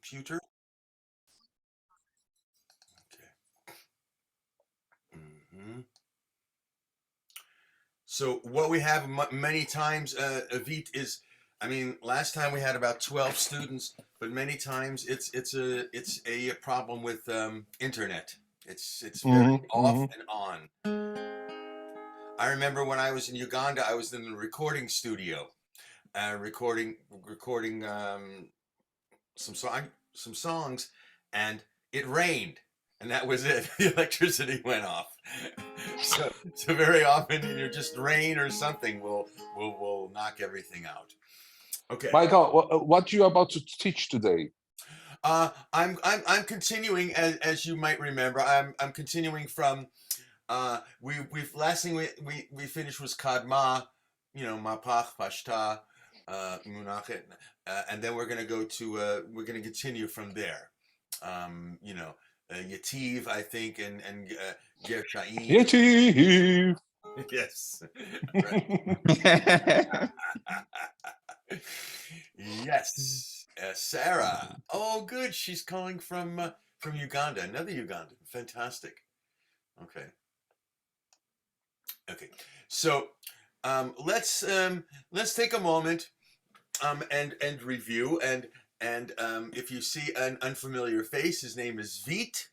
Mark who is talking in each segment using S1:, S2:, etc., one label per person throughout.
S1: computer. Okay. hmm So what we have many times, Avit, is, I mean, last time we had about 12 students, but many times it's a problem with internet. It's very
S2: Hmm.
S1: off and on. I remember when I was in Uganda, I was in the recording studio, recording some some songs, and it rained, and that was it. The electricity went off. So very often, just rain or something will knock everything out. Okay.
S2: Michael, what you about to teach today?
S1: I'm continuing, as you might remember. I'm continuing from we've last thing we finished was Kadma, Mapach, Pashta, Munachet, and then we're gonna go to we're gonna continue from there. Yativ, I think, and Gershaim.
S2: Yeti.
S1: Yes, right. Yes, Sarah. Oh, good. She's calling from Uganda. Another Ugandan. Fantastic. Okay. Okay. So let's take a moment and review, and if you see an unfamiliar face, his name is Vit,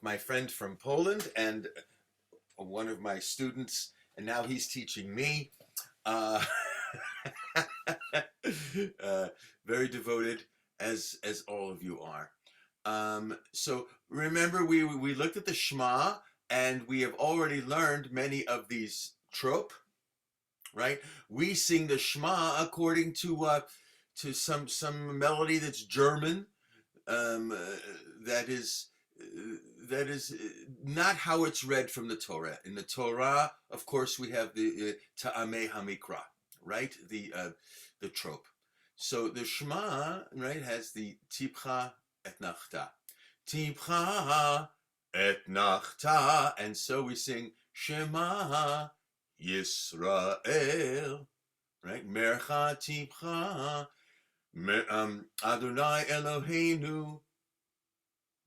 S1: my friend from Poland, and one of my students, and now he's teaching me. Uh, uh, very devoted, as all of you are. So remember, we looked at the Shema, and we have already learned many of these trope. Right? We sing the Shema according to some melody that's German. Um, uh, that is not how it's read from the Torah. In the Torah, of course, we have the Ta'ameh HaMikrah, right? The trope. So the Shema, right, has the Tipcha et Nachta, Tipcha et Nachta, and so we sing Shema Yisrael, right? Mercha Tipcha, Adonai Eloheinu.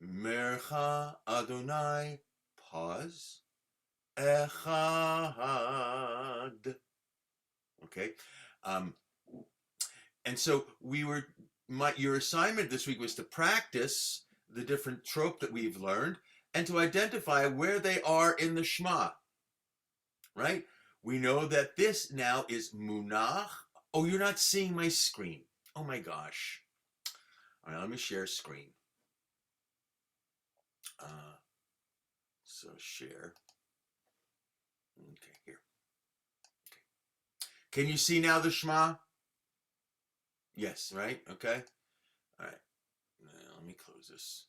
S1: Mercha Adonai, pause, Echad. Okay. Um, and so your assignment this week was to practice the different trope that we've learned and to identify where they are in the Shema, right? We know that this now is Munach. Oh, you're not seeing my screen. Oh my gosh. All right, let me share screen. So share. Okay, here. Can you see now the Shema? Yes, right? Okay. All right. Now, let me close this.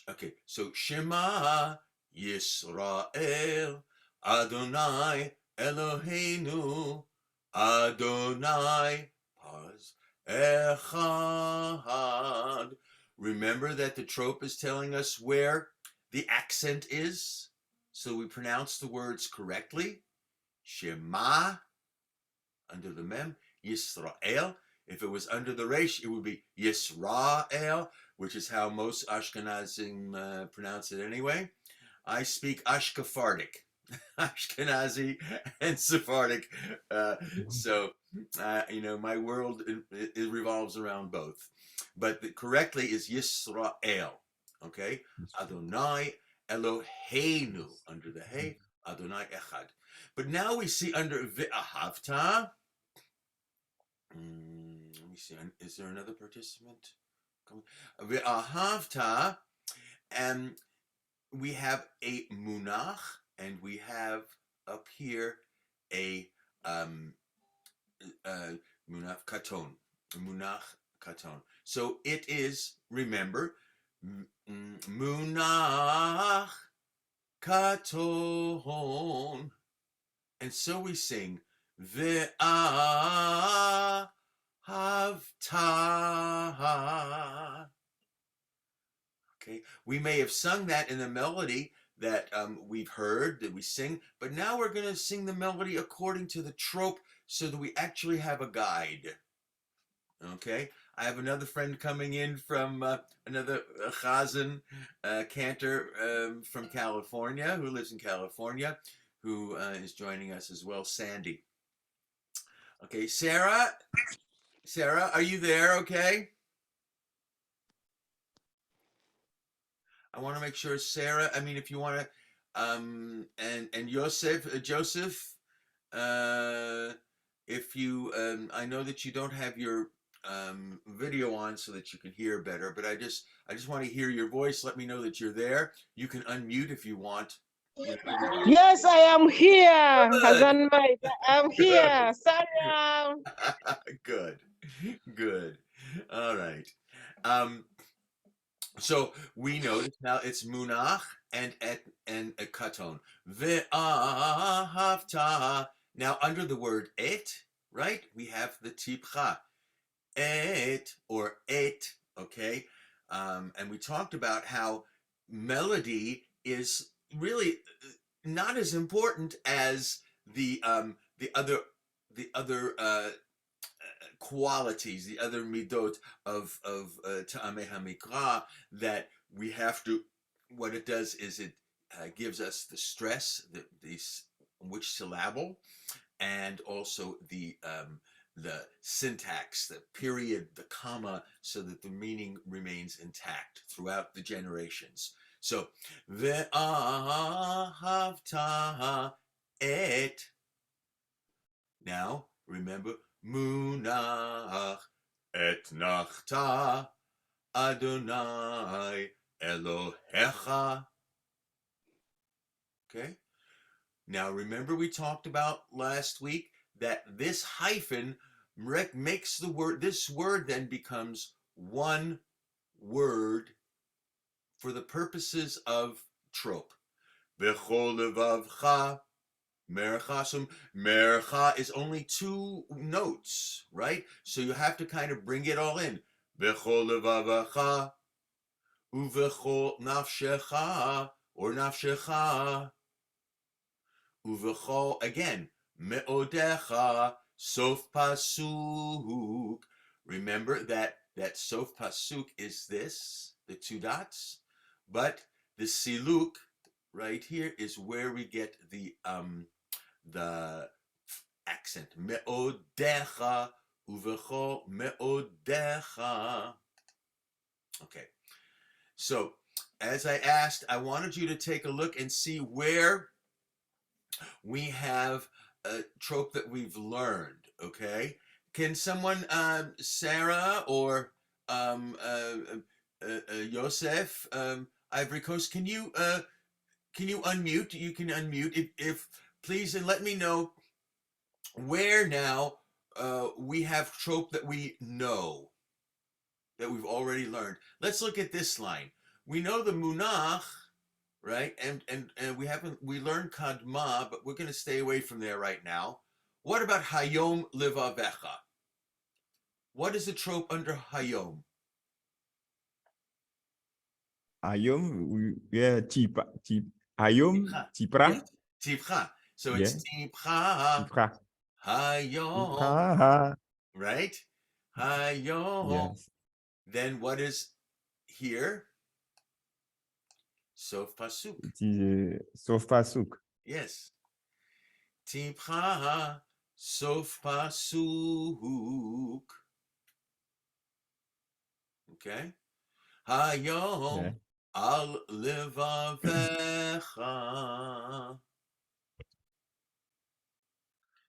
S1: Okay, so Shema Yisrael Adonai Eloheinu Adonai, pause, Echad. Remember that the trope is telling us where the accent is, so we pronounce the words correctly. Shema under the mem, Yisrael. If it was under the resh, it would be Yisrael, which is how most Ashkenazim pronounce it anyway. I speak Ashkephardic, Ashkenazi and Sephardic. So, my world, it revolves around both. But correctly is Yisrael, okay? Adonai Eloheinu, under the Hey, Adonai Echad. But now we see under Ve'ahavta. Let me see. Is there another participant? Ve'ahavta, and we have a munach, and we have up here a munach katon. Munach katon. So it is, remember, munach katon. And so we sing Ve'ahavta. Okay, we may have sung that in the melody that we've heard, that we sing, but now we're going to sing the melody according to the trope so that we actually have a guide. Okay, I have another friend coming in from another Chazan cantor from California, who lives in California, who is joining us as well, Sandy. Okay, Sarah, are you there? Okay. I want to make sure, Sarah. I mean, if you want to, and Joseph, uh, if you, I know that you don't have your video on so that you can hear better, but I just want to hear your voice. Let me know that you're there. You can unmute if you want. You know,
S3: Yes, I am here.
S1: good.
S3: Hazan Mike, I'm here. Salam.
S1: Good, good. All right. Um, So we notice now it's munach and et and a katon. Ve'ahavta. Now under the word et, right? We have the tipcha. Et or et, okay? And we talked about how melody is really not as important as the other qualities, the other midot of Ta'amei HaMikrah that we have to. What it does is it gives us the stress, the which syllable, and also the syntax, the period, the comma, so that the meaning remains intact throughout the generations. So ve'ahavta et. Now remember Munach et nachta Adonai Elohecha. Okay. Now remember we talked about last week that this hyphen makes the word, this word then becomes one word for the purposes of trope. Bechol levavcha Merachasum. Meracha is only two notes, right? So you have to kind of bring it all in. Bechol levavacha, uvechol nafshecha, or nafshecha, uvechol, again, meodecha, sof pasuk. Remember that sof pasuk is this, the two dots, but the siluk right here is where we get the accent. Me'odecha uvecho me'odecha. Okay. So, as I asked, I wanted you to take a look and see where we have a trope that we've learned. Okay. Can someone, Sarah or Yosef, Ivory Coast, can you unmute? You can unmute if please, and let me know where now we have trope that we know, that we've already learned. Let's look at this line. We know the munach, right? And we learned kadma, but we're going to stay away from there right now. What about hayom livavecha? What is the trope under hayom?
S4: Ayom, yeah, Ayom, Tipra.
S1: Yes, tipcha. So
S4: Yeah.
S1: it's tipcha
S4: Tipra.
S1: hayom,
S4: Tipra.
S1: right? Hayom.
S4: Yes.
S1: Then what is here? Sof pasuk.
S4: It is Sof Pasuk.
S1: Yes. Tipcha sof pasuk. Okay. Hayom
S4: Yeah.
S1: al levavecha.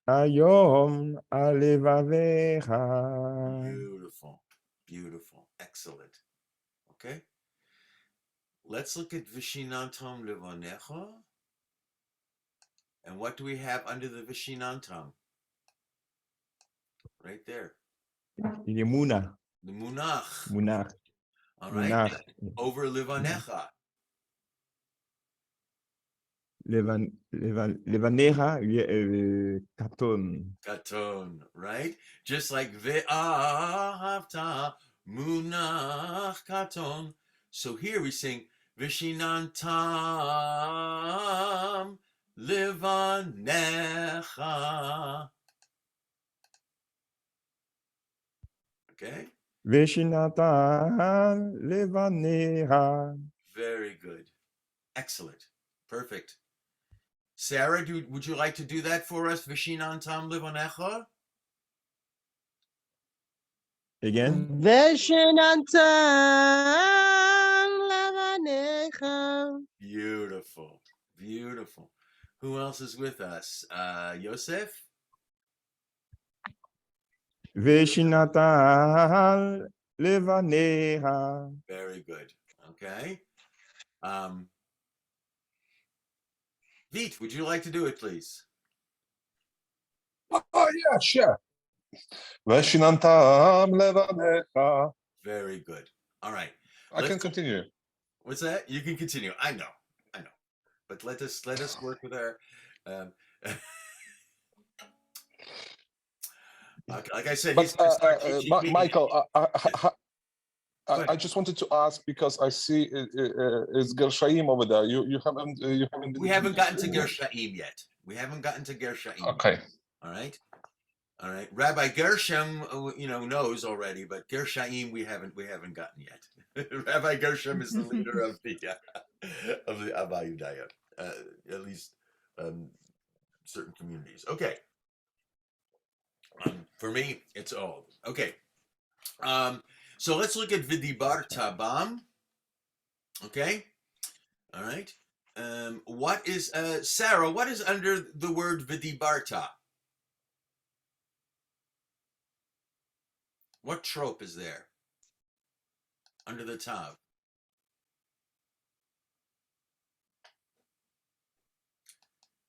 S4: Ayom alevavecha.
S1: Beautiful. Beautiful. Excellent. Okay. Let's look at Vishinantam levanecha. And what do we have under the Vishinantam? Right there.
S4: The Muna.
S1: The munach.
S4: Munach.
S1: All right.
S4: Munach.
S1: Over levanecha.
S4: Levanecha, Katon.
S1: Katon, right? Just like ve'ahavta munach katon. So here we sing vishinantam levanecha. Okay?
S4: Veshinatan levaneha.
S1: Very good. Excellent. Perfect. Sarah, would you like to do that for us? Vishinantam livanecha?
S4: Again?
S3: Veshinantam lavanecha.
S1: Beautiful. Beautiful. Who else is with us? Yosef?
S4: Veshinatan levaneha.
S1: Very good. Okay. Veet, would you like to do it, please?
S2: Oh, yeah, sure. Veshinantam levanecha.
S1: Very good. All right.
S2: I can continue.
S1: What's that? You can continue. I know. But let us work with our. Like I said, he's
S2: But
S1: going to start teaching me.
S2: Michael, I just wanted to ask because I see is Gershaim over there. You haven't.
S1: We haven't gotten to Gershaim yet.
S2: Okay.
S1: All right. Rabbi Gershom, knows already, but Gershaim we haven't gotten yet. Rabbi Gershom is the leader of the Abayudaya, at least certain communities. Okay. For me, it's all okay. So let's look at Vidibarta Bam. Okay. All right. What is Sarah? What is under the word Vidibarta? What trope is there under the Tav?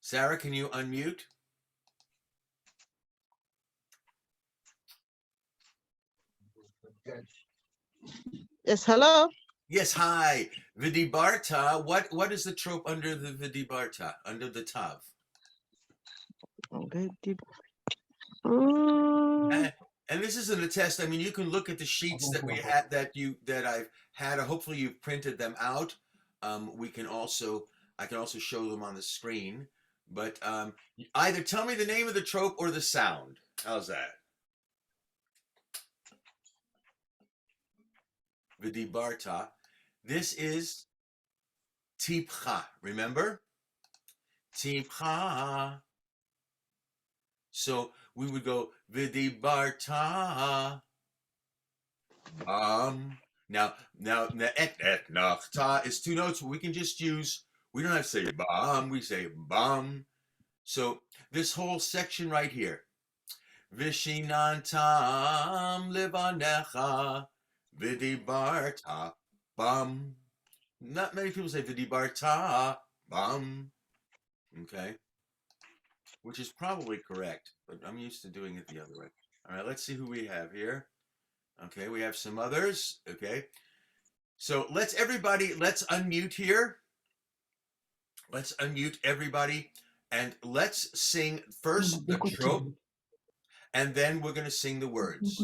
S1: Sarah, can you unmute?
S3: Yes, hello.
S1: Yes, hi. Vidibarta. What is the trope under the Vidibarta, under the Tav? And this isn't a test. I mean, you can look at the sheets that we had that I've had, or hopefully you've printed them out. I can also show them on the screen. But either tell me the name of the trope or the sound. How's that? Vidibarta. This is tipcha. Remember? Tipcha. So we would go Vidibarta. Now etnachta is two notes. We can just use. We don't have to say bam. We say bam. So this whole section right here. Vishinantam livanecha Vidibarta bam. Not many people say Vidibarta bam. Okay. Which is probably correct, but I'm used to doing it the other way. All right, let's see who we have here. Okay, we have some others. Okay. So let's unmute here. Let's unmute everybody and let's sing first the trope and then we're going to sing the words.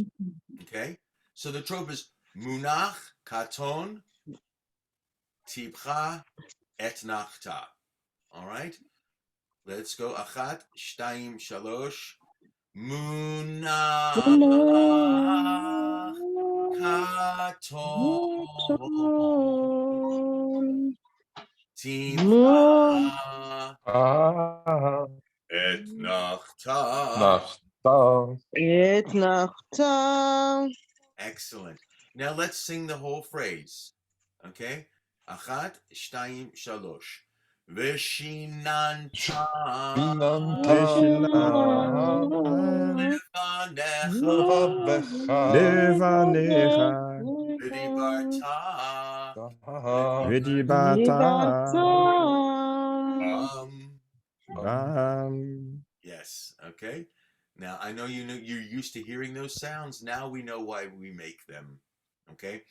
S1: Okay. So the trope is Munach, Katon, Tibcha, Etnachta. All right. Let's go. Achat, Shtaim, Shalosh. Munach, Katon, Tibcha, Etnachta.
S3: Etnachta.
S1: Excellent. Now let's sing the whole phrase. Okay? Achat, Shtaim, Shalosh. Veshinantam
S4: Levanecha.
S1: Vidibarta.
S4: Bam.
S1: Yes. Okay. Now I know you're used to hearing those sounds. Now we know why we make them. Okay.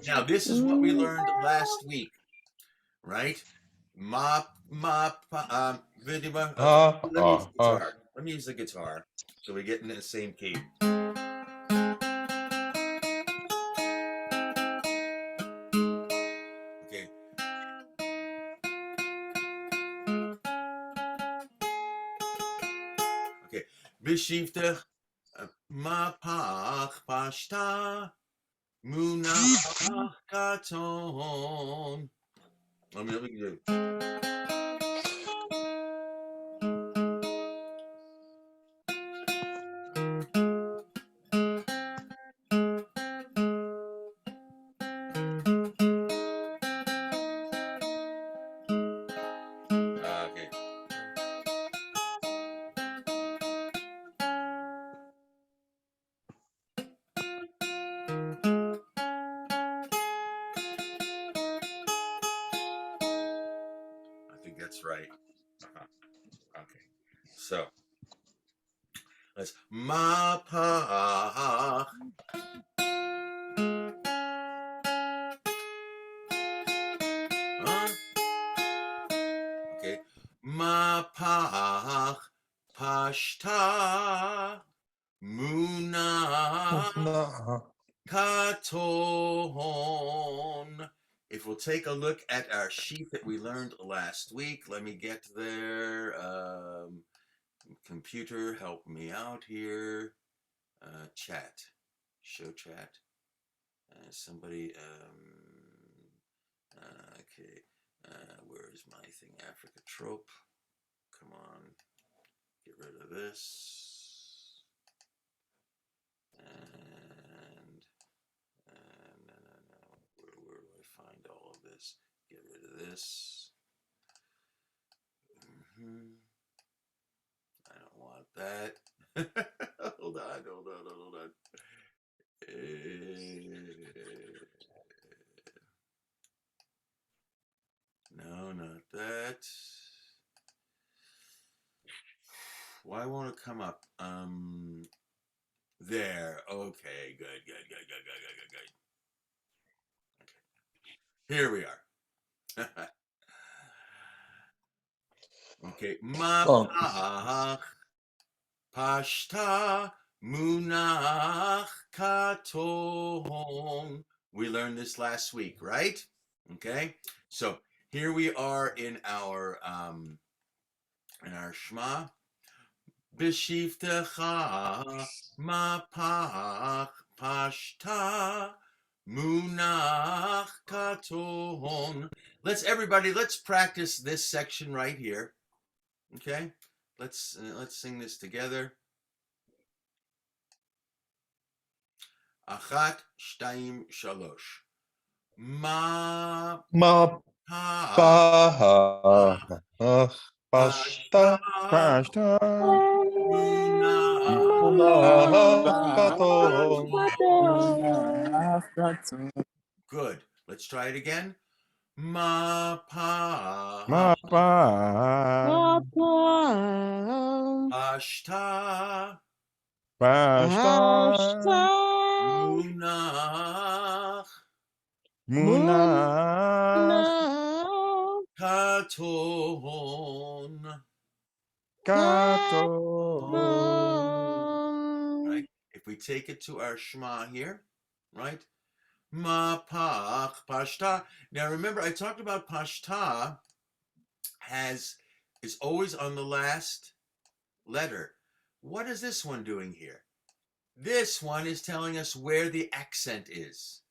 S1: Now this is what we learned last week, right? Vidibar. Let me use the guitar so we get in the same key. Okay. Okay. Bishivtech mapach pashta Munach katon. Let me do. Okay. I think that's right. Okay. So let's mapach. Okay. Mapach pashta munach katon. If we'll take a look at our sheet that we learned last week, let me get there. Computer, help me out here. Chat, show chat. Somebody, okay. Where is my thing? Africa trope. Come on, get rid of this. And no. Where do I find all of this? Get rid of this. I don't want that. Hold on. No, not that. Why won't it come up? There. Okay, good. Okay. Here we are. Okay. Mapach pashta munach katon. We learned this last week, right? Okay. So here we are in our Shema. B'shivtecha mapach pashta munach katon. Let's practice this section right here. Okay, let's sing this together. Achat, shtayim, shalosh.
S2: Mapach pashta
S4: Pashta.
S2: katon.
S1: Good. Let's try it again. Mapach
S4: Mapa.
S1: pashta
S4: Pashta. Munach
S1: katon.
S4: katon.
S1: Right? If we take it to our Shema here, right? Mapach pashta. Now remember, I talked about pashta is always on the last letter. What is this one doing here? This one is telling us where the accent is.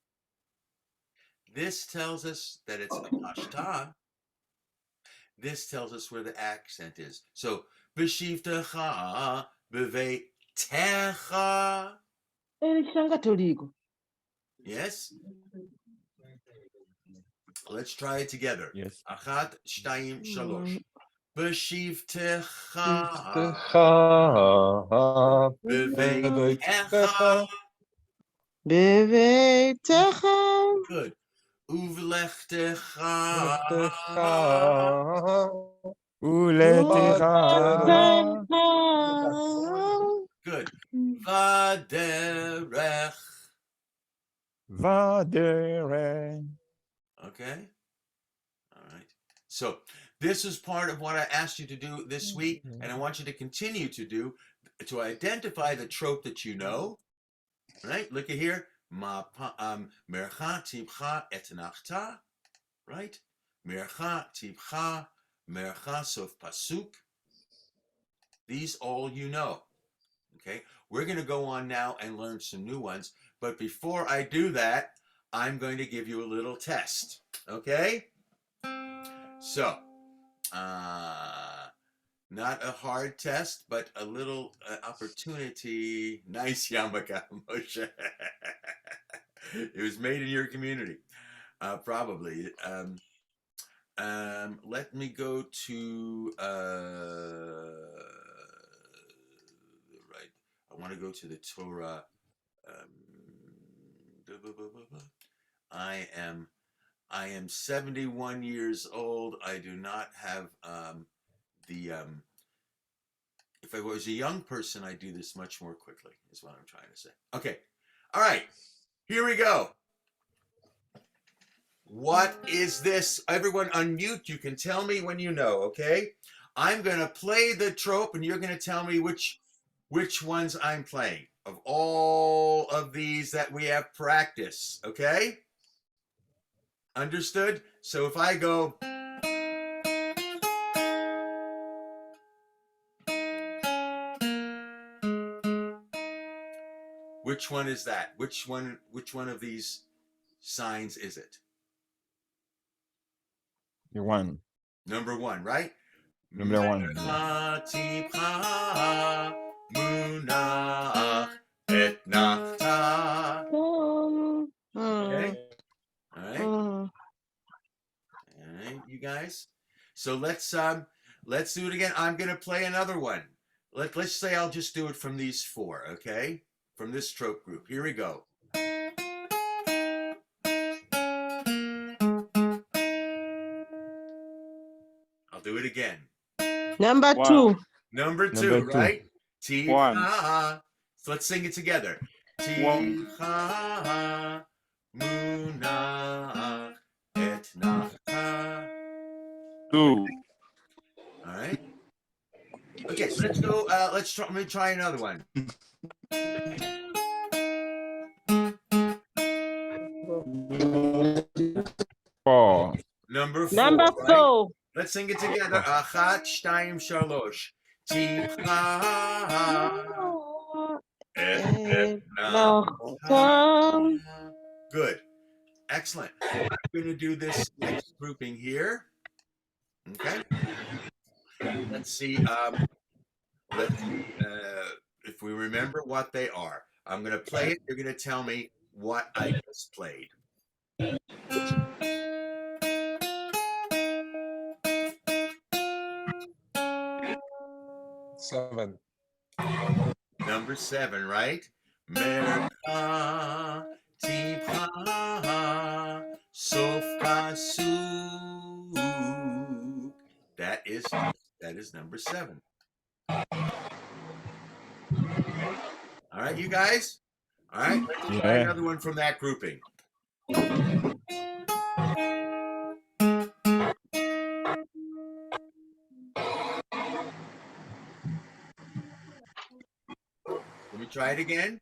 S1: This tells us that it's a pashta. This tells us where the accent is. So, b'shivtecha b'veitecha. Yes? Let's try it together.
S4: Yes.
S1: Achat, shtayim, shalosh. B'shivtecha b'veitecha.
S3: Beveitecha.
S1: Good. Uvlechtecha.
S4: Uletecha.
S1: Good. Vaderech.
S4: Vadere.
S1: Okay. All right. So this is part of what I asked you to do this week, and I want you to continue to do to identify the trope that you know. Right? Look at here. Mercha tibcha etnachta. Right? Mercha tibcha. Mercha sof pasuk. These all you know. Okay. We're going to go on now and learn some new ones. But before I do that, I'm going to give you a little test. Okay? So, not a hard test, but a little opportunity. Nice, Yamaka, Moshe. It was made in your community, probably. Let me go to right. I want to go to the Torah. I am 71 years old. I do not have the if I was a young person, I'd do this much more quickly, is what I'm trying to say. Okay. All right. Here we go. What is this? Everyone unmute. You can tell me when you know, okay? I'm going to play the trope and you're going to tell me which ones I'm playing of all of these that we have practice, okay? Understood? So if I go which one is that? Which one of these signs is it?
S4: The one.
S1: Number one, right?
S4: Number one.
S1: Okay. All right. All right, you guys. So let's do it again. I'm gonna play another one. Let's say I'll just do it from these four, okay? From this trope group. Here we go. I'll do it again.
S3: Number
S5: Wow.
S3: two.
S1: Number two,
S4: Number two.
S1: right?
S5: One.
S1: So let's sing it together.
S5: One.
S1: Munach et nachta.
S5: Two.
S1: All right. Okay, so let's go. Let me try another one.
S4: Four.
S1: Number four.
S3: Number
S1: right?
S3: four.
S1: Let's sing it together. Achat, shtayim, shalosh. Ticha et nachta. Good. Excellent. I'm going to do this next grouping here. Okay. Let's see. If we remember what they are. I'm going to play it. You're going to tell me what I just played.
S2: Seven.
S1: Number seven, right? Mercha tipha sof pasuk. That is number seven. All right, you guys. All right, let's try
S4: Yeah.
S1: another one from that grouping. Let me try it again.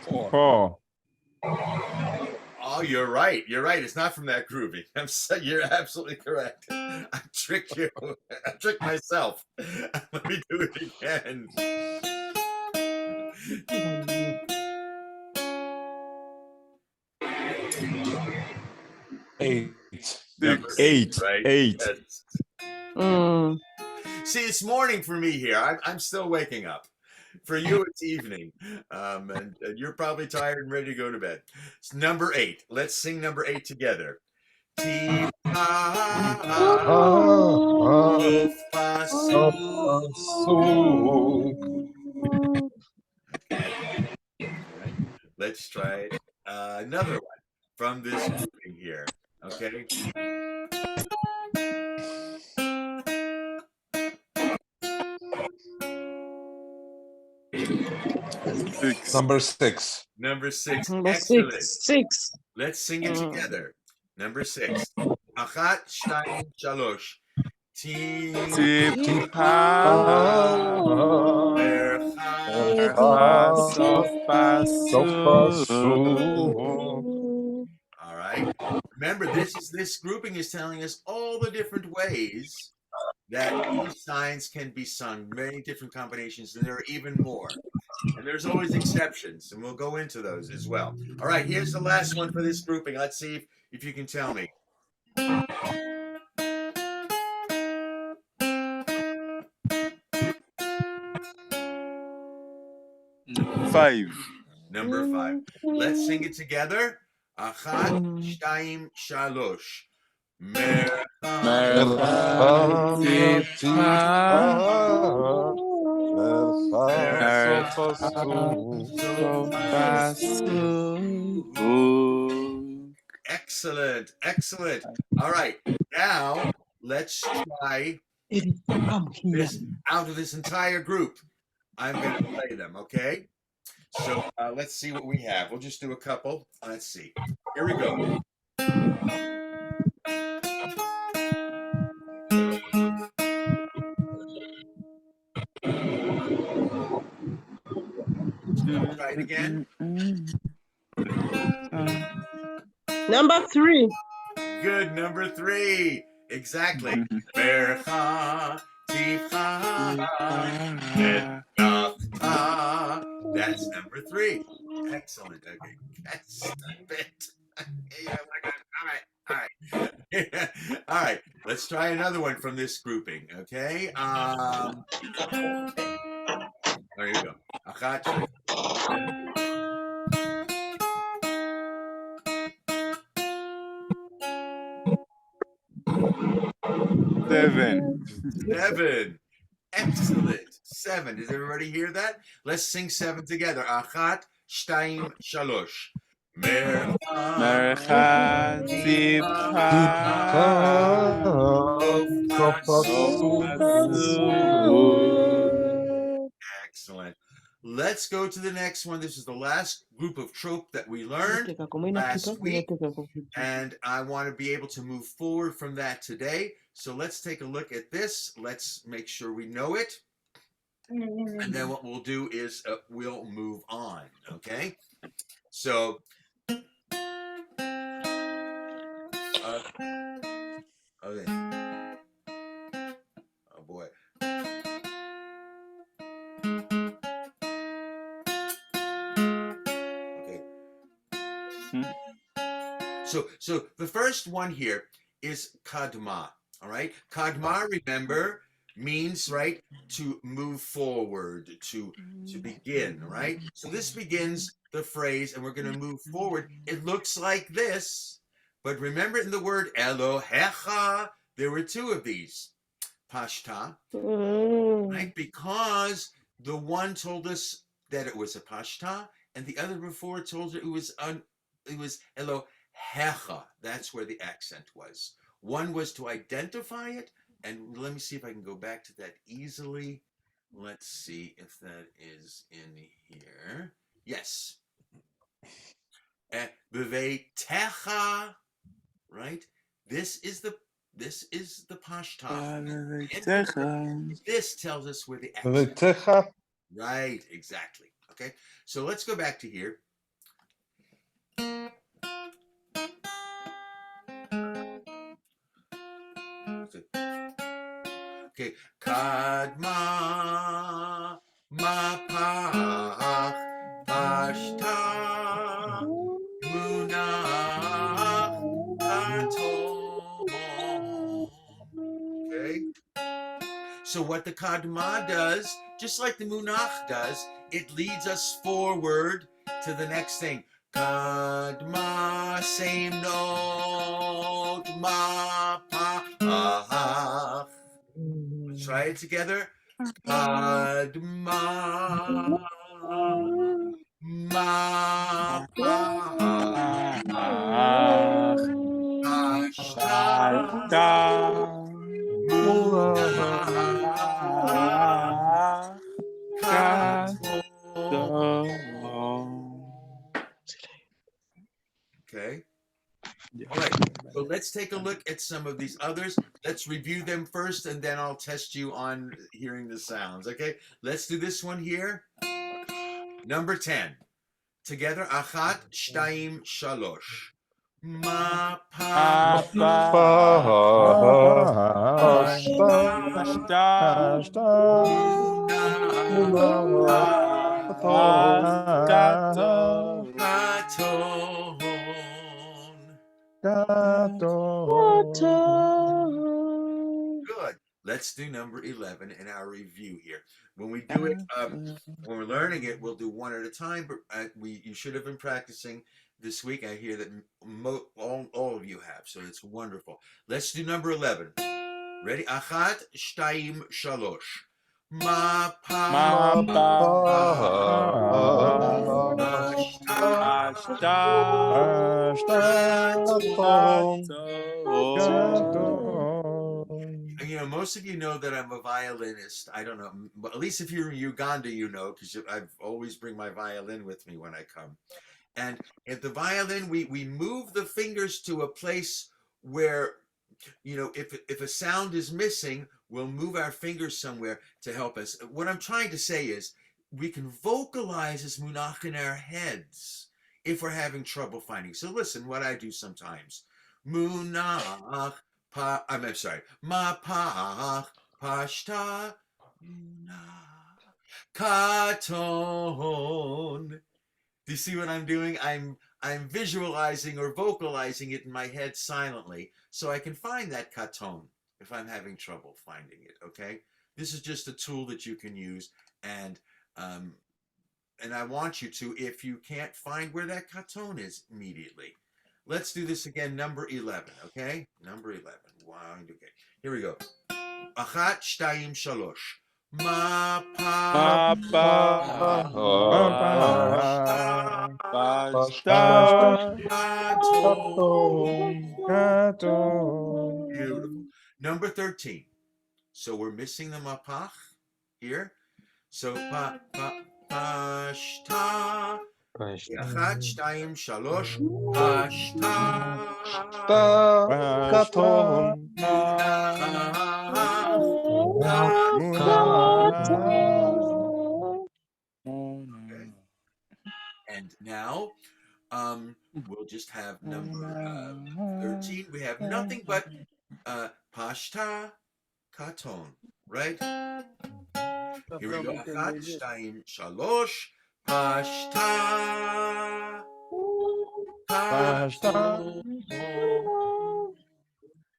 S2: Four.
S4: Four.
S1: Oh, you're right. You're right. It's not from that grouping. You're absolutely correct. I tricked you. I tricked myself. Let me do it again.
S2: Eight.
S1: Number
S4: Eight.
S1: right?
S4: Eight.
S1: Yes.
S3: Mm.
S1: See, it's morning for me here. I'm still waking up. For you, it's evening, and you're probably tired and ready to go to bed. It's number 8. Let's sing number 8 together. Ti Let's try another one from this grouping here. Okay.
S5: Six.
S2: Number 6.
S1: Number 6.
S3: Number
S1: Excellent.
S3: six.
S1: Let's sing it together. Number 6. Achat, shtayim, shalosh.
S5: Tipha sof pasuk.
S1: All right. Remember, this grouping is telling us all the different ways that these signs can be sung many different combinations, and there are even more. And there's always exceptions, and we'll go into those as well. All right, here's the last one for this grouping. Let's see if you can tell me.
S5: Five.
S1: Number 5. Let's sing it together. Achat, shtayim, shalosh.
S2: מרחב טיפה, מרחב סוף הסוף.
S1: Excellent, excellent. All right, now let's try this out of this entire group. I'm going to play them, okay? So let's see what we have. We'll just do a couple. Let's see. Here we go. Try it again.
S3: Number 3.
S1: Good, number 3. Exactly. Bercha, tifcha, etnafta. That's number 3. Excellent. Okay, that's a bit. Yeah, all right. All right. Let's try another one from this grouping. Okay. There you go. Achat.
S5: 7.
S1: 7. Excellent. 7. Does everybody hear that? Let's sing 7 together. Achat, shtayim, shalosh.
S5: מרחב טיפה,
S2: סוף הסוף.
S1: Excellent. Let's go to the next one. This is the last group of trope that we learned last week, and I want to be able to move forward from that today. So let's take a look at this. Let's make sure we know it. And then what we'll do is we'll move on, okay? So, okay. Oh boy. Okay. So the first one here is kadma, all right? Kadma, remember, means, right, to move forward, to begin, right? So this begins the phrase, and we're going to move forward. It looks like this, but remember in the word Elohecha, there were 2 of these. Pashta, right? Because the one told us that it was a pashta, and the other before told it was Elohecha. That's where the accent was. One was to identify it, and let me see if I can go back to that easily. Let's see if that is in here. Yes. Beveitecha, right? This is the pashta. This tells us where the accent.
S2: בביתך.
S1: Right, exactly. Okay, so let's go back to here. Okay, kadma mapach pashta munach katom. Okay. So what the kadma does, just like the munach does, it leads us forward to the next thing. Kadma, same note, ma pa ah. Let's try it together. Kadma, ma pa ashta. Okay. All right. So let's take a look at some of these others. Let's review them first, and then I'll test you on hearing the sounds. Okay. Let's do this one here. Number 10. Together. Achat, shtayim, shalosh. Ma pa
S5: Papa. Ashta. Katon.
S1: Good. Let's do number 11 in our review here. When we do it, when we're learning it, we'll do one at a time. But you should have been practicing this week. I hear that all of you have, so it's wonderful. Let's do number 11. Ready? Achat, shtayim, shalosh. Ma pa You know, most of you know that I'm a violinist. I don't know, but at least if you're in Uganda, you know, because I always bring my violin with me when I come. And at the violin, we move the fingers to a place where, you know, if a sound is missing, we'll move our fingers somewhere to help us. What I'm trying to say is we can vocalize as munach in our heads if we're having trouble finding. So listen, what I do sometimes. Munach, I'm sorry. Ma pach, pashta, munach, katon. Do you see what I'm doing? I'm visualizing or vocalizing it in my head silently so I can find that katon if I'm having trouble finding it, okay? This is just a tool that you can use, and I want you to, if you can't find where that katon is immediately. Let's do this again, number 11, okay? Number 11. Wow, okay. Here we go. Achat, shtayim, shalosh. Ma pa Beautiful. Number 13. So we're missing the mapach here. So pashta. Achat, shtayim, shalosh. Pashta. And now we'll just have number 13. We have nothing but pashta, katon, right? Here we go. Achat, shtayim, shalosh, pashta, katon.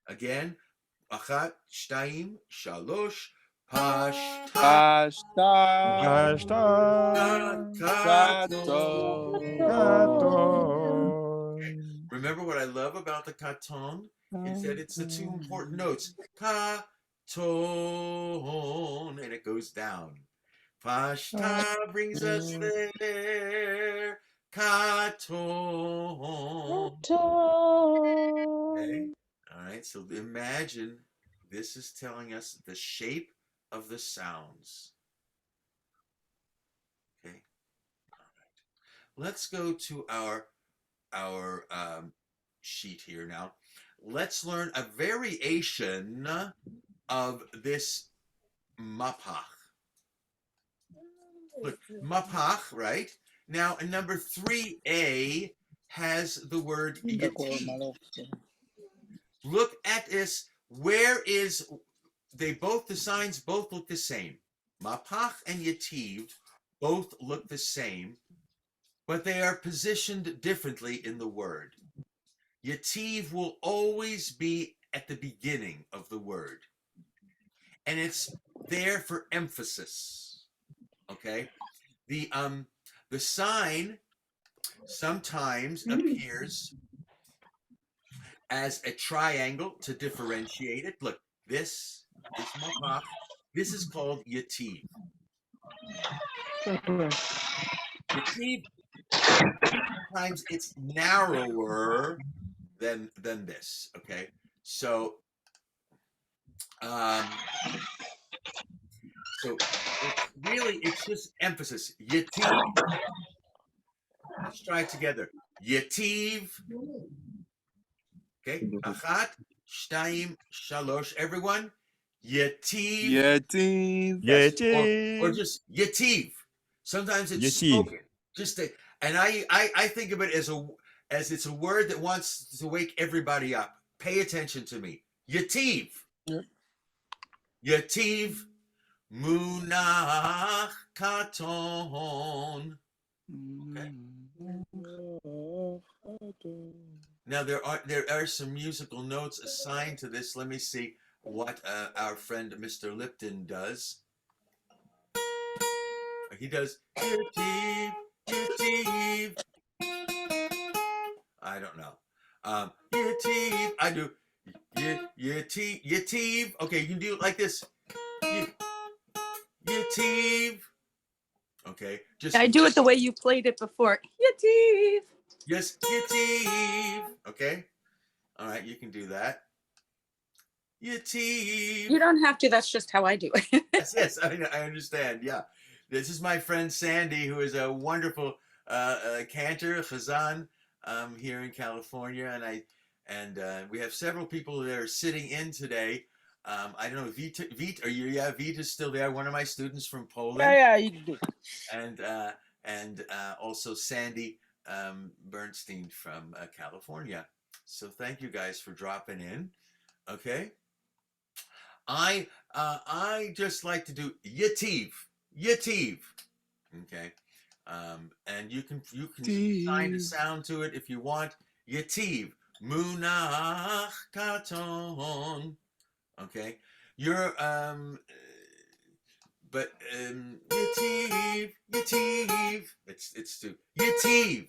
S1: Again, achat, shtayim, shalosh, pashta, katon. Remember what I love about the katon is that it's the two important notes. Katon, and it goes down. Pashta brings us there. Katon. Okay. All right. So imagine this is telling us the shape of the sounds. Okay. All right. Let's go to our sheet here now. Let's learn a variation of this mapach. Look, mapach, right? Now, in number 3A has the word yativ. Look at this. Where is the signs both look the same. Mapach and yativ both look the same, but they are positioned differently in the word. Yativ will always be at the beginning of the word, and it's there for emphasis. Okay, the sign sometimes appears as a triangle to differentiate it. Look, this is mapach. This is called yativ. Yativ, sometimes it's narrower than this. Okay, so really it's just emphasis. Yativ. Let's try it together. Yativ. Okay, achat, shtayim, shalosh. Everyone, yativ. Yes. Or just yativ. Sometimes it's spoken. And I think of it as as it's a word that wants to wake everybody up. Pay attention to me. Yativ.
S2: Yep.
S1: Yativ. Munach katon. Okay. Now there are some musical notes assigned to this. Let me see what our friend Mr. Lipton does. He does Yativ, Yativ. I don't know. Yativ. I do Yativ, Yativ. Okay, you can do it like this. Yativ. Okay, just
S6: I do it the way you played it before. Yativ.
S1: yes, Yativ. Okay, all right, you can do that. Yativ.
S6: You don't have to. That's just how I do it.
S1: Yes, I understand. Yeah, this is my friend Sandy, who is a wonderful cantor, chazan, here in California, and we have several people that are sitting in today. I don't know, Vita, are you? Yeah, Vita's still there. One of my students from Poland.
S5: Yeah, you do.
S1: And also Sandy Bernstein from California. So thank you guys for dropping in. Okay. I just like to do Yativ. Okay. And you can assign a sound to it if you want. Yativ. Munach katon. Okay. You're Yativ. It's to Yativ.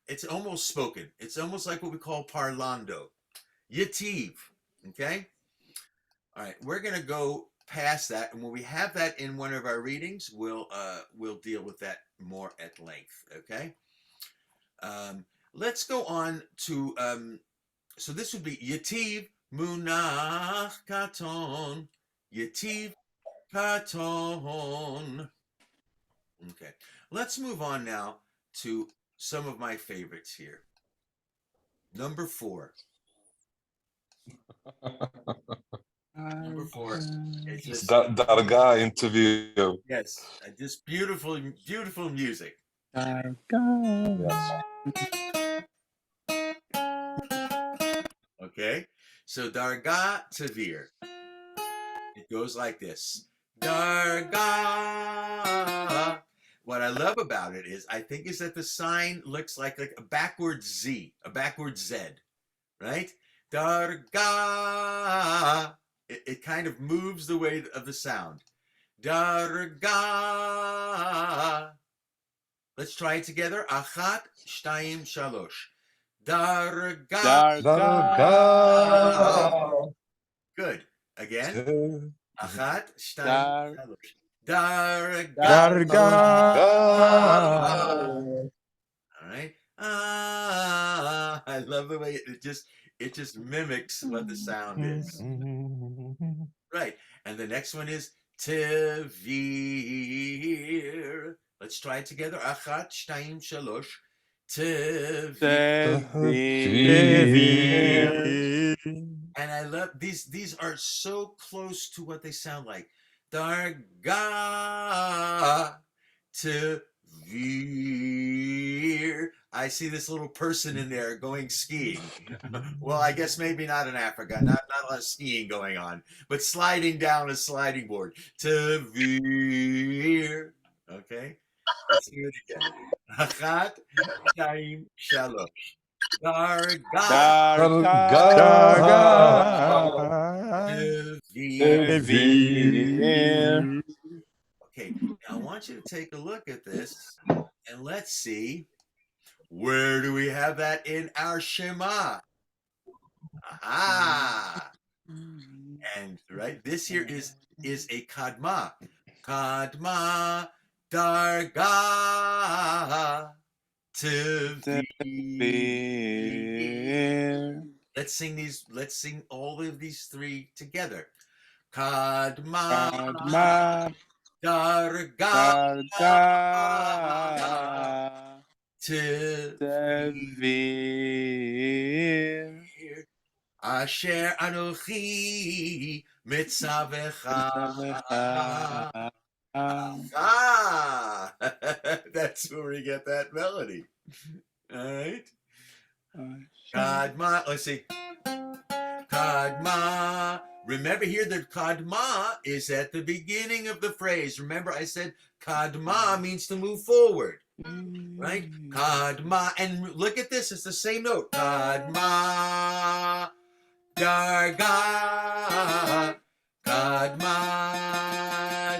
S1: It's almost spoken. It's almost like what we call parlando. Yativ. Okay. All right, we're gonna go past that, and when we have that in one of our readings, we'll deal with that more at length. Okay. Let's go on to so this would be Yativ Munach Katon. Yativ Katon. Okay. Let's move on now to some of my favorites here. Number 4. Number 4. It's just
S2: Darga interview.
S1: yes, just beautiful music.
S2: Yes.
S1: Okay, so Darga Tavir. It goes like this. Darga. What I love about it is that the sign looks like a backward Z, a backward Z, right? Darga. It kind of moves the way of the sound. Darga. Let's try it together. Achat, shtayim, shalosh. Darga.
S2: Darga.
S1: Good. Again. Achat, shtayim, shalosh. Darga.
S4: Darga.
S1: All right. I love the way it just mimics what the sound is. Right. And the next one is Tevir. Let's try it together. Achat, shtayim, shalosh. Tevir. And I love these are so close to what they sound like. Darga. Tevir. I see this little person in there going skiing. Well, I guess maybe not in Africa. Not a lot of skiing going on, but sliding down a sliding board. Tevir. Okay. Let's do it again. Achat, shtayim, shalosh. Tevir. Okay, now I want you to take a look at this and let's see, where do we have that in our Shema? Aha! And right, this here is a kadma. Kadma darga tevir. Let's sing all of these three together. Kadma darga tevir. Asher anochi mitzavecha. Ah, that's where we get that melody. All right. Kadma. Let's see. Kadma. Remember here that kadma is at the beginning of the phrase. Remember I said kadma means to move forward, right? Kadma. And look at this. It's the same note. Kadma. Darga. Kadma.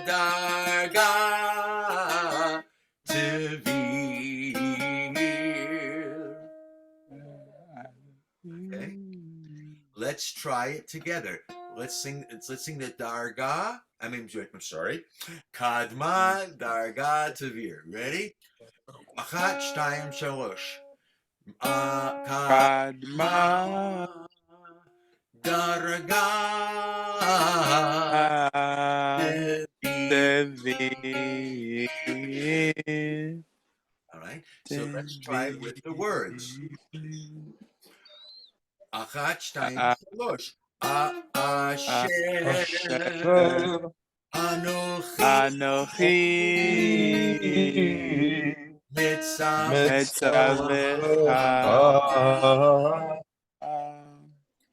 S1: Darga. Tevir. Okay. Let's try it together. Let's sing the darga. I'm sorry. Kadma darga tavir. Ready? Achat shtayim shalosh. Kadma darga tavir. All right. So let's try it with the words. Achat shtayim shalosh. Asher Anochi Mitzavecha.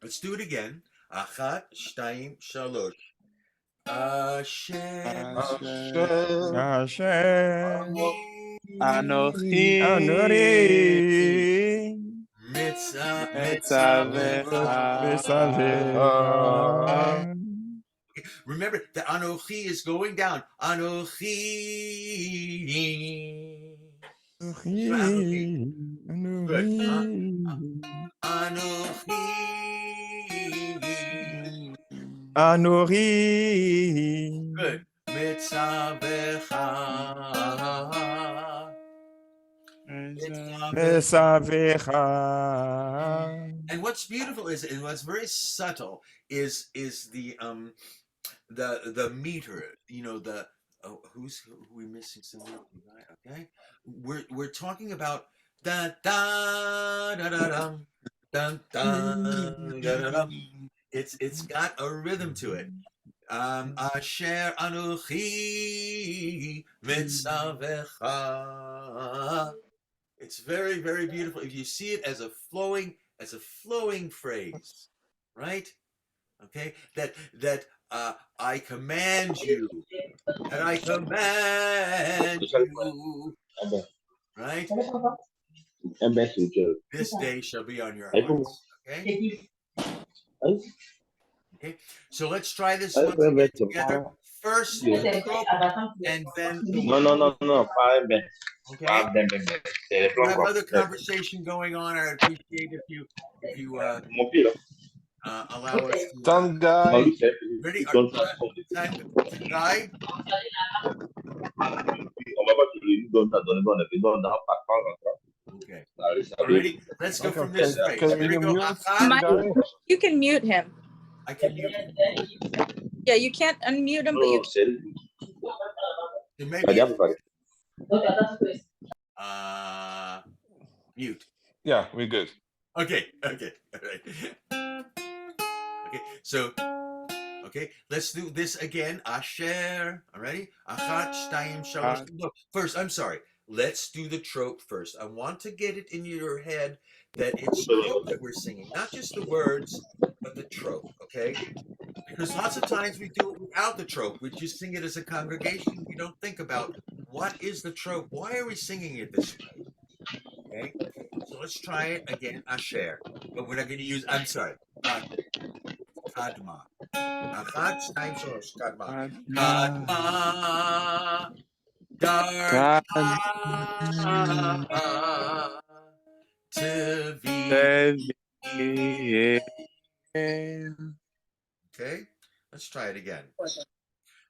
S1: Let's do it again. Achat, shtayim, shalosh. Asher
S4: Hashem.
S5: Anochi
S4: Anori.
S5: Mitzavecha.
S1: Remember, the Anochi is going down. Anochi.
S4: Anochi.
S1: Anochi.
S4: Anori.
S1: Good. Mitzavecha.
S4: Mesavecha.
S1: And what's beautiful is, and what's very subtle is the meter. You know, the who we missing somewhere? Okay, we're talking about da da da da dum dun dun da da dum. It's got a rhythm to it. Asher anuchi mitzavecha. It's very, very beautiful. If you see it as a flowing phrase, right? Okay, that I command you, that I command you, right? This day shall be on your hearts. Okay. Okay. So let's try this once again together. First the trope, and then the
S7: No.
S1: okay. If you have other conversation going on, I'd appreciate if you allow us to.
S2: Tangai.
S1: Ready? Time, guy. Okay. Ready? Let's go from this way.
S2: Can
S1: Here we
S2: you
S1: go.
S2: mute
S6: Mike,
S2: Tangai?
S6: you can mute him.
S1: I can mute.
S6: Yeah, you can't unmute him, but you can.
S1: Maybe mute.
S2: Yeah, we're good.
S1: Okay. All right. Okay. So. Okay, let's do this again. Asher. All right. Achat, shtayim, shalosh. No, first, I'm sorry. Let's do the trope first. I want to get it in your head that it's trope that we're singing, not just the words, but the trope. Okay. Because lots of times we do it without the trope. We just sing it as a congregation. We don't think about what is the trope. Why are we singing it this way? Okay. So let's try it again. Asher. But we're not going to use. I'm sorry. Kadma. Achat, shtayim, shalosh. Kadma. Kadma. Darga. Tevir. Okay. Let's try it again.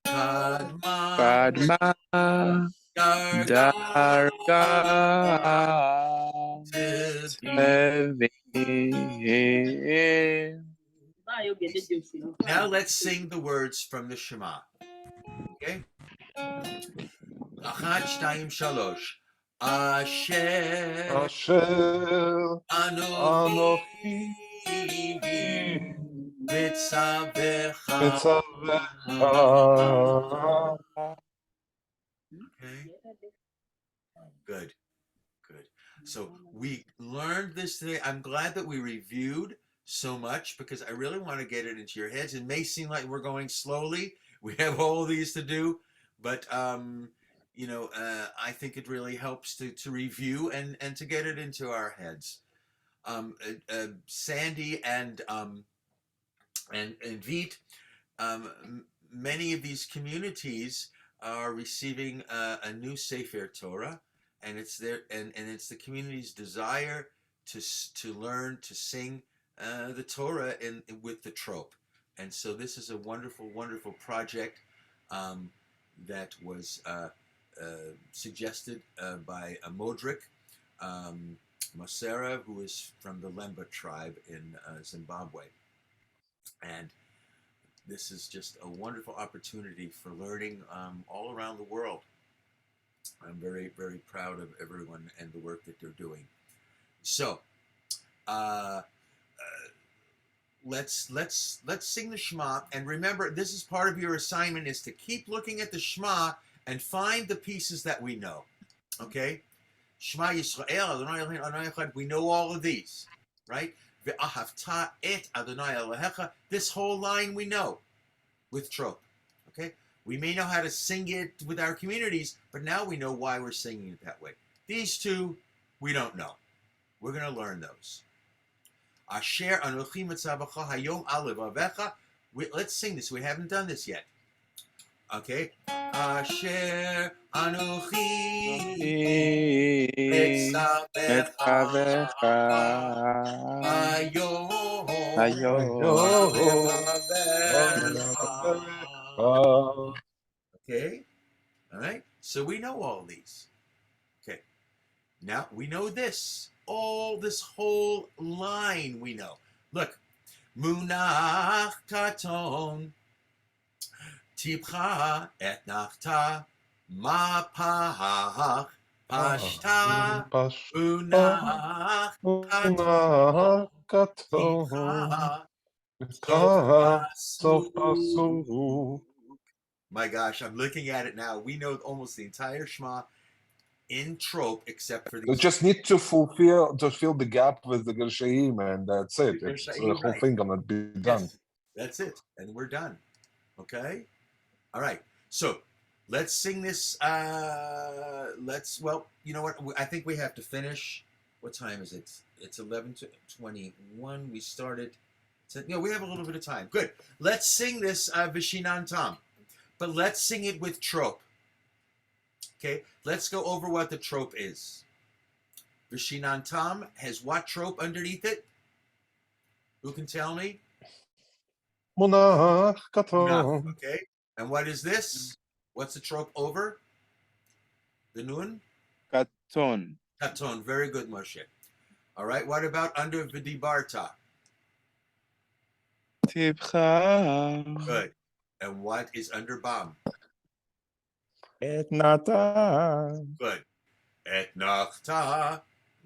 S1: Kadma. Darga. Tevir. Now let's sing the words from the Shema. Okay? Achat, shtayim, shalosh. Asher Anochi Mitzavecha. Okay. Good. Good. So we learned this today. I'm glad that we reviewed so much because I really want to get it into your heads. It may seem like we're going slowly. We have all of these to do, but I think it really helps to review and to get it into our heads. Sandy and Veet, many of these communities are receiving a new Sefer Torah, and it's it's the community's desire to learn to sing the Torah with the trope, and so this is a wonderful, wonderful project that was suggested by a Modric Mosera, who is from the Lemba tribe in Zimbabwe, and this is just a wonderful opportunity for learning all around the world. I'm very, very proud of everyone and the work that they're doing. So, let's sing the Shema, and remember, this is part of your assignment: is to keep looking at the Shema and find the pieces that we know. Okay, Shema Yisrael, Adonai Eloheinu, Adonai Echad. We know all of these, right? Ve'ahavta et Adonai Elohecha. This whole line we know with trope. Okay, we may know how to sing it with our communities, but now we know why we're singing it that way. These two, we don't know. We're going to learn those. Asher Anochi Mitzavecha Hayom Alevavecha. Let's sing this. We haven't done this yet. Okay. Asher Anochi Mitzavecha Hayom Alevavecha. Okay. All right. So we know all these. Okay. Now we know this. This whole line we know. Look. Munach katon tipcha et nachta mapach pashta munach katon tipcha sof. My gosh, I'm looking at it now. We know almost the entire Shema in trope, except for
S2: You
S1: these.
S2: just need to fill the gap with the Gershaim, and that's it.
S1: Gershaim,
S2: The whole
S1: right.
S2: thing gonna be done.
S1: Yes, that's it, and we're done. Okay, all right. So let's sing this. Well, you know what? I think we have to finish. What time is it? It's 11:21. We started. We have a little bit of time. Good. Let's sing this Vishinan Tam, but let's sing it with trope. Okay, let's go over what the trope is. Vishinan Tam has what trope underneath it? Who can tell me?
S2: Munach
S1: Enough.
S2: katon.
S1: Okay, and what is this? What's the trope over? The nun?
S5: Katon.
S1: Katon. Very good, Moshe. All right, what about under Vidibarta?
S5: Tipcha.
S1: Good. And what is under Bam?
S4: Et nata.
S1: Good. Et nachta.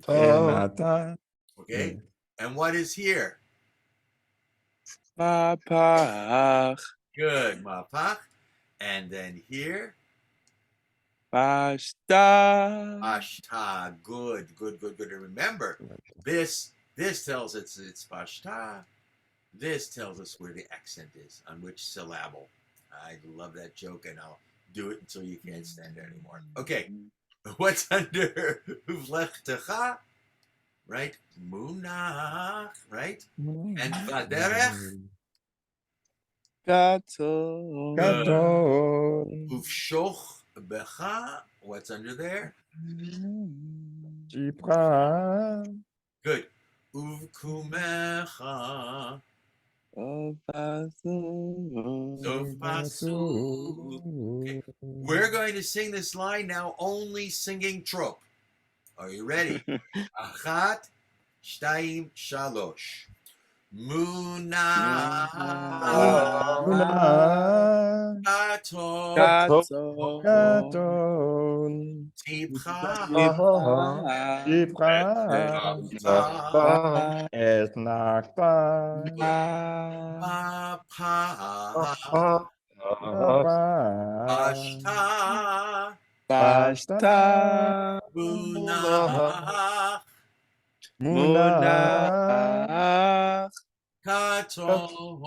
S4: Et nata.
S1: Okay, and what is here?
S5: Mapach.
S1: Good, mapach. And then here?
S5: Pashta.
S1: Pashta. Good. And remember, this tells us it's pashta. This tells us where the accent is, on which syllable. I love that joke, and I'll do it until you can't stand it anymore. Okay, what's under uvlechtecha? Right? Munach, right? And vaderech?
S5: Katon.
S4: Katon.
S1: Uvshoch becha? What's under there?
S4: Tipcha.
S1: Good. Uvkumecha. Okay. We're going to sing this line now, only singing trope. Are you ready? Achat, shtayim, shalosh. Munach
S4: Munach
S1: katon
S4: katon.
S1: tipcha
S4: Tipcha. Et nachta.
S1: mapach
S4: Papa.
S1: pashta.
S5: Pashta.
S1: Munach
S5: Munach.
S1: Katon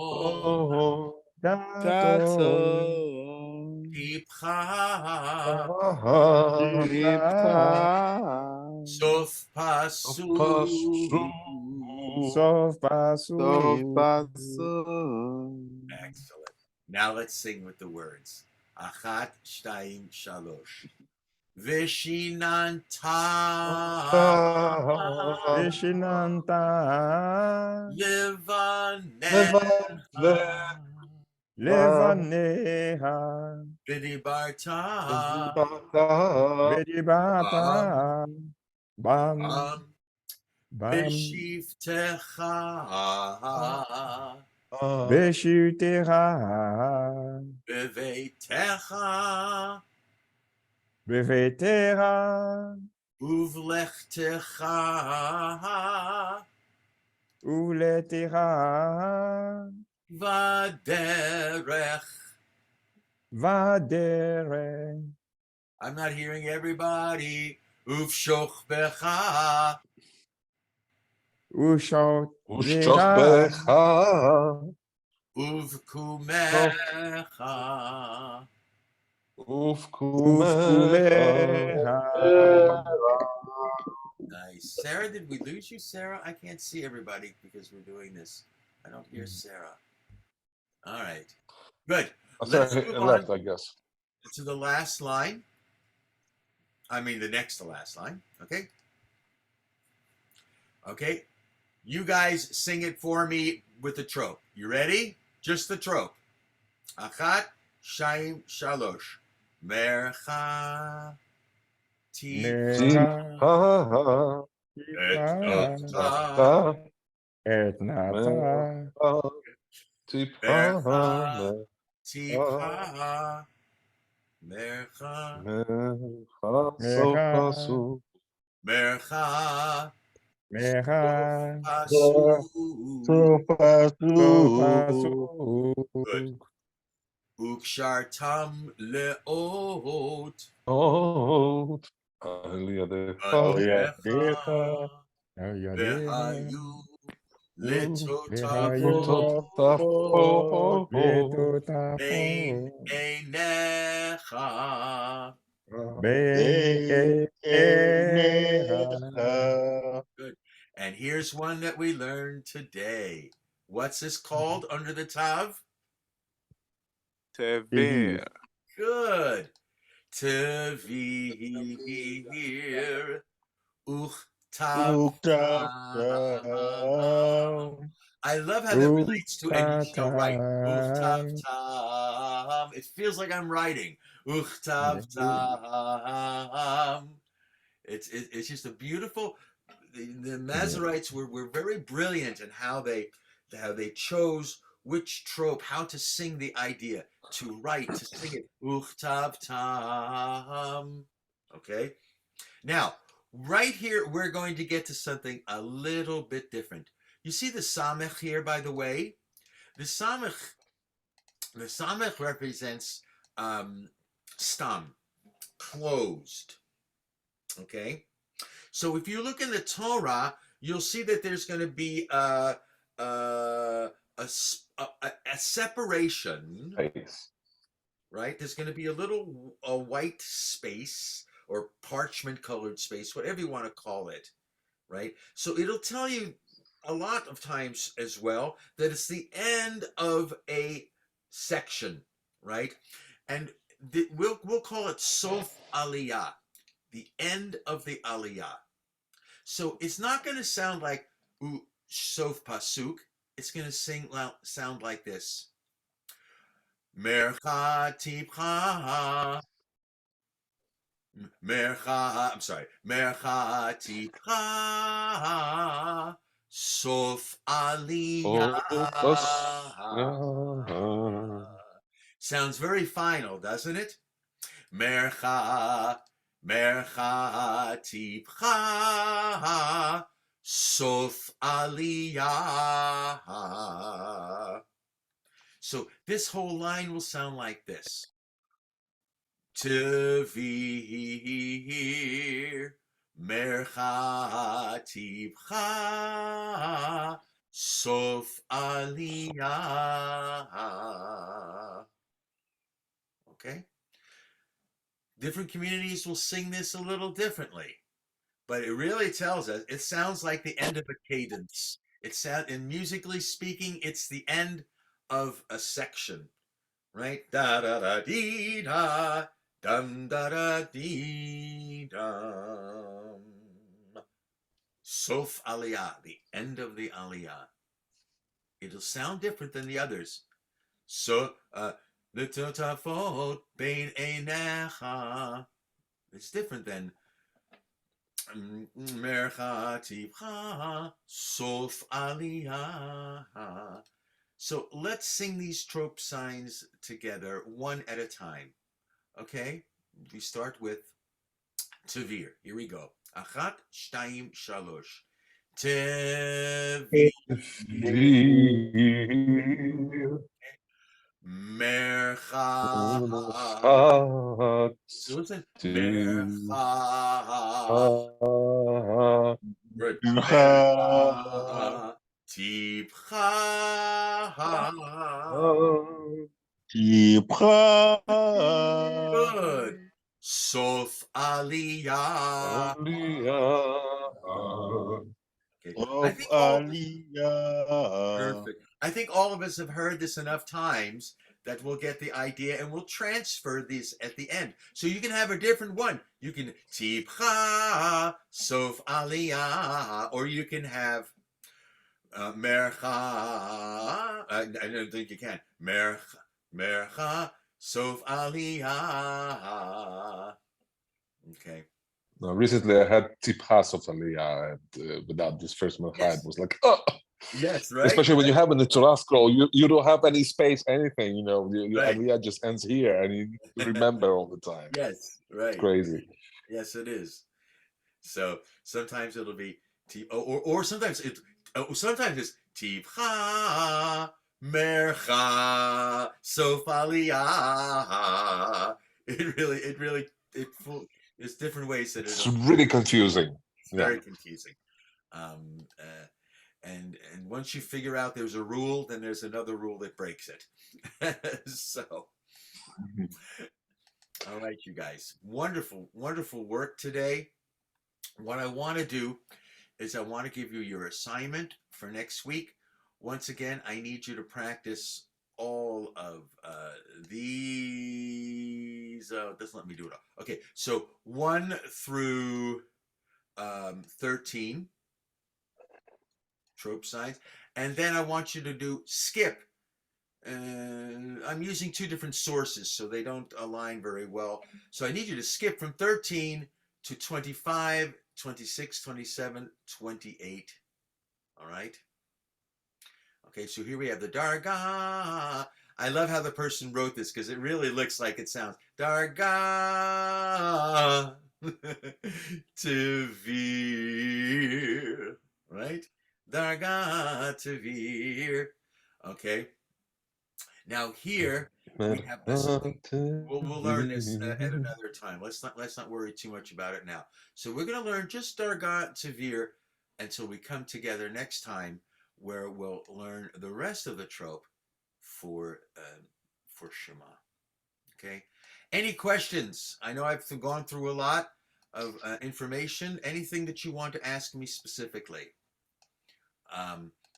S5: Katon.
S1: Tipcha
S5: Lipcha.
S1: Sof Pasu.
S4: Sof pasu.
S5: Sofasun.
S1: Excellent. Now let's sing with the words. Achat, shtayim, shalosh. Vishinanta
S4: Vishinanta.
S1: Levanecha
S4: Levaneha.
S1: Vidibarta
S4: Vedibata. Bam. Bam.
S1: Vishivtecha
S4: Beshutera.
S1: Beveitecha
S4: Bevetera.
S1: Uvlechtecha
S4: Uletera.
S1: Vaderech.
S4: Vadere.
S1: I'm not hearing everybody. Uvshoch becha.
S4: Ushot.
S2: Ushtochbecha,
S1: Uvkumecha.
S2: ufkumecha.
S1: Nice. Sarah, did we lose you, Sarah? I can't see everybody because we're doing this. I don't hear Sarah. All right. Good. Let's
S2: Sorry,
S1: move
S2: left,
S1: on
S2: I guess.
S1: to the last line. I mean, the next to last line. Okay. Okay. You guys sing it for me with the trope. You ready? Just the trope. Achat, shayim, shalosh. Mercha,
S4: Necha.
S2: Tipcha,
S1: etnata,
S4: Etnata.
S2: tipcha,
S1: mercha, tipcha, mercha,
S2: mecha,
S4: Mecha.
S2: sofasu,
S1: mercha,
S4: Mecha.
S1: pasu.
S4: Sopasu.
S1: Good. Ukshartam leot.
S2: ot, al yadecha,
S1: Anecha,
S4: Yadecha.
S1: Behayu, Litotavo,
S4: Behayu.
S2: litotafo,
S4: Betotafo.
S1: Einecha.
S4: Be'enecha.
S1: Good. And here's one that we learned today. What's this called under the Tav?
S5: Tevir.
S1: Good. Tevir. Uchtav. I love how that relates to, and you shall write. Uchtav tam. It feels like I'm writing. Uchtav tam. It's just a beautiful. The Masoretes were very brilliant in how they chose which trope, how to sing the idea, to write, to sing it. Uchtav tam. Okay. Now, right here, we're going to get to something a little bit different. You see the samech here, by the way? The samech represents stam, closed. Okay? So if you look in the Torah, you'll see that there's going to be a separation, right? There's going to be a white space or parchment colored space, whatever you want to call it, right? So it'll tell you a lot of times as well that it's the end of a section, right? And we'll call it sof aliyah, the end of the aliyah. So it's not going to sound like sof pasuk. It's going to sound like this. Mercha tipcha. I'm sorry. Mercha tipcha. Sof aliyah. Sounds very final, doesn't it? Mercha tipcha. Sof aliyah. So this whole line will sound like this. Tevir Mercha Tivcha Sof Aliyah. Okay? Different communities will sing this a little differently, but it really tells us, it sounds like the end of a cadence. And musically speaking, it's the end of a section, right? Da da da dee da, dum da da dee dum. Sof aliyah, the end of the aliyah. It'll sound different than the others. So, the totafot bein einecha. It's different than Mercha tivcha sof aliyah. So let's sing these trope signs together one at a time. Okay? We start with Tevir. Here we go. Achat, shtayim, shalosh. Tevir. Mercha. So listen. Mercha. Good. Mercha. Tipcha. Good. Sof aliyah. Okay. I think perfect. I think all of us have heard this enough times that we'll get the idea and we'll transfer this at the end. So you can have a different one. You can Tipcha Sof Aliyah, or you can have Mercha. I don't think you can. Mercha Sof Aliyah. Okay.
S2: No, recently I had Tipha of Aliyah, and without this first Melchai, it was like, oh!
S1: Yes, right.
S2: Especially when you have in the Torah scroll, you don't have any space, anything, your
S1: Right.
S2: Aliyah just ends here, and you need to remember all the time.
S1: Yes, right.
S2: It's crazy.
S1: Yes, it is. So sometimes it'll be or sometimes it's Tivcha Mercha Sof Aliyah. There's different ways that
S2: It's really confusing.
S1: It's very confusing. And once you figure out there's a rule, then there's another rule that breaks it. So, all right, you guys, wonderful, wonderful work today. What I want to do is I want to give you your assignment for next week. Once again, I need you to practice all of these. Doesn't let me do it all. Okay, so 1 through 13 trope signs, and then I want you to skip. I'm using 2 different sources, so they don't align very well. So I need you to skip from 13 to 25, 26, 27, 28. All right? Okay, so here we have the Dargah. I love how the person wrote this because it really looks like it sounds. Dargah Tevir. Right? Dargah Tevir. Okay. Now here we have this. We'll learn this at another time. Let's not worry too much about it now. So we're going to learn just Dargah Tevir until we come together next time, where we'll learn the rest of the trope for Shema. Okay. Any questions? I know I've gone through a lot of information. Anything that you want to ask me specifically?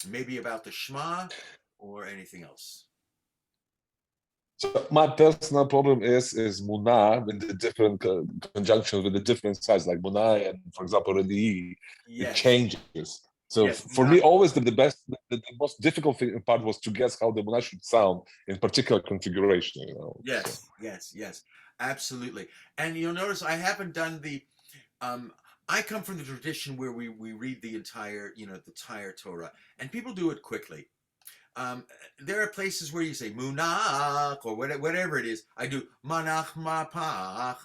S1: Maybe about the Shema or anything else.
S2: So my personal problem is Munah with the different conjunctions with the different sides, like Munah and, for example, Redi,
S1: Yes.
S2: it changes. So
S1: Yes,
S2: for me, always the most difficult part was to guess how the Munah should sound in particular configuration.
S1: Yes,
S2: so.
S1: yes, absolutely. And you'll notice I haven't done the. I come from the tradition where we read the entire Torah, and people do it quickly. There are places where you say munach or whatever it is. I do manach mapach.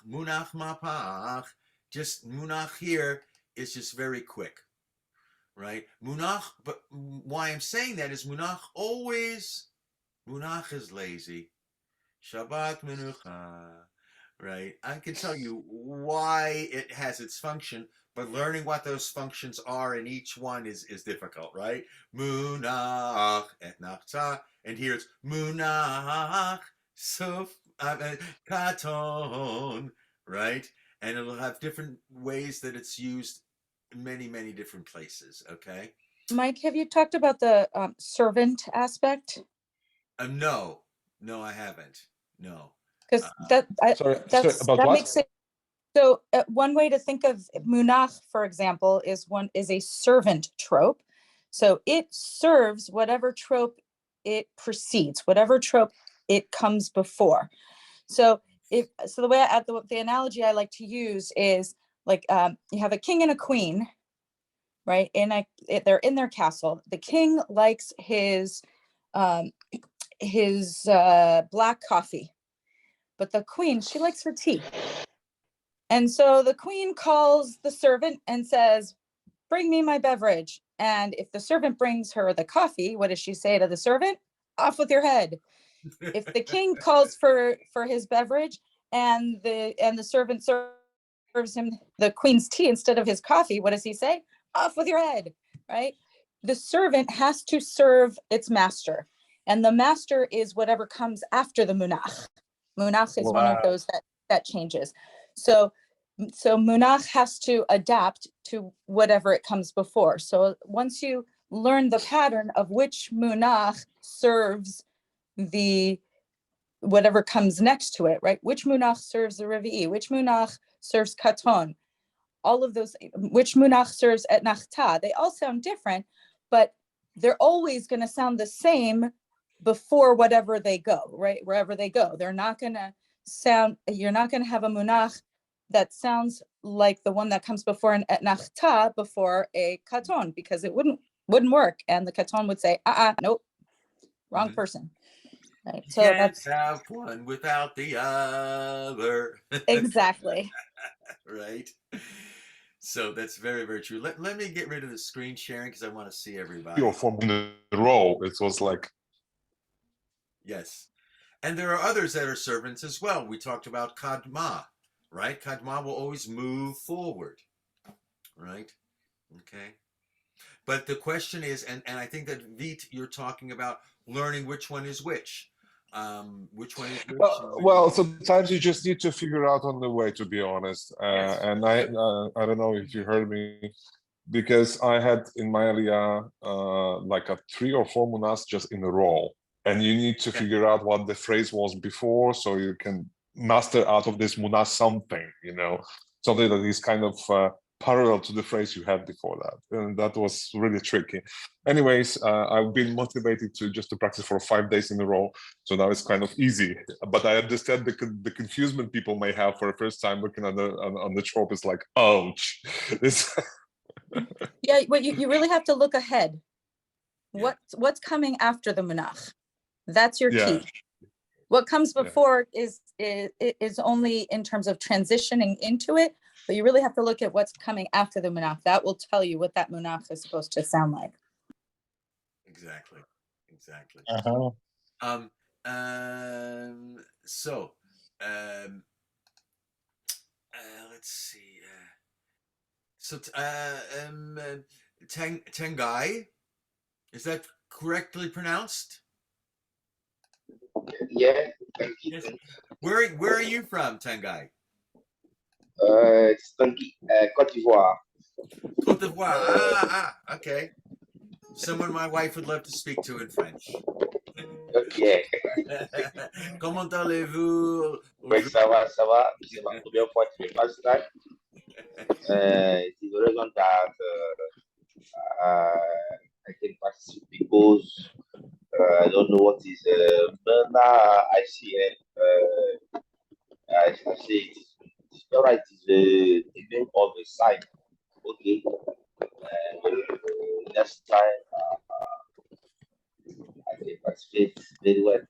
S1: Just munach here is just very quick, right? Munach, but why I'm saying that is munach is lazy. Shabbat menucha, right? I can tell you why it has its function, but learning what those functions are in each one is difficult, right? Munach et nachta, and here it's munach sof katon, right? And it'll have different ways that it's used in many different places. Okay.
S6: Mike, have you talked about the servant aspect?
S1: No, no, I haven't. No.
S6: Because
S2: Sorry, about
S6: that
S2: what?
S6: makes it so. One way to think of munach, for example, is a servant trope. So it serves whatever trope it precedes, whatever trope it comes before. So the way the analogy I like to use is like you have a king and a queen, right? They're in their castle. The king likes um, his black coffee, but the queen, she likes her tea. And so the queen calls the servant and says, "Bring me my beverage." And if the servant brings her the coffee, what does she say to the servant? "Off with your head." If the king calls for his beverage and the servant serves him the queen's tea instead of his coffee, what does he say? "Off with your head," right? The servant has to serve its master, and the master is whatever comes after the munach. Munach is one of those that changes. So munach has to adapt to whatever it comes before. So once you learn the pattern of which munach serves the whatever comes next to it, right? Which munach serves the revi'i, which munach serves katon, all of those, which munach serves et nachta, they all sound different, but they're always going to sound the same before whatever they go, right? Wherever they go, they're not going to sound, you're not going to have a munach that sounds like the one that comes before an et nachta before a katon, because it wouldn't work. And the katon would say, nope, wrong person. Right. So
S1: Can't
S6: that's
S1: have one without the other.
S6: exactly
S1: Right. So that's very true. Let me get rid of the screen sharing because I want to see everybody.
S2: Or from the row, it was like,
S1: yes. And there are others that are servants as well. We talked about kadma, right? Kadma will always move forward, right? Okay. But the question is, and I think that Vit, you're talking about learning which one is which. Which one is which?
S2: well, sometimes you just need to figure out on the way, to be honest.
S1: Yes.
S2: And I don't know if you heard me, because I had in my area like a 3 or 4 munas just in a row, and you need to figure out what the phrase was before, so you can master out of this munas something, something that is kind of parallel to the phrase you had before that, and that was really tricky. Anyways, I've been motivated to practice for 5 days in a row, so now it's kind of easy. But I understand the confusion people may have for the first time looking on the trope. Is like, ouch.
S6: yeah. What you really have to look ahead. What's coming after the munach? That's your key. What comes before is only in terms of transitioning into it, but you really have to look at what's coming after the munach. That will tell you what that munach is supposed to sound like.
S1: Exactly. So let's see. So Tengai, is that correctly pronounced?
S7: Yeah,
S1: Yes. Where are you from, Tengai?
S7: it's Côte d'Ivoire.
S1: Côte d'Ivoire. Okay. Someone my wife would love to speak to in French.
S7: Okay.
S1: Comment allez-vous?
S7: Oui, ça va. C'est ma première fois que je passe là. It's the reason that I can participate because I don't know what is Berna. I see it. I say it's all right. It's the name of the site. Okay. Next time I can participate very well.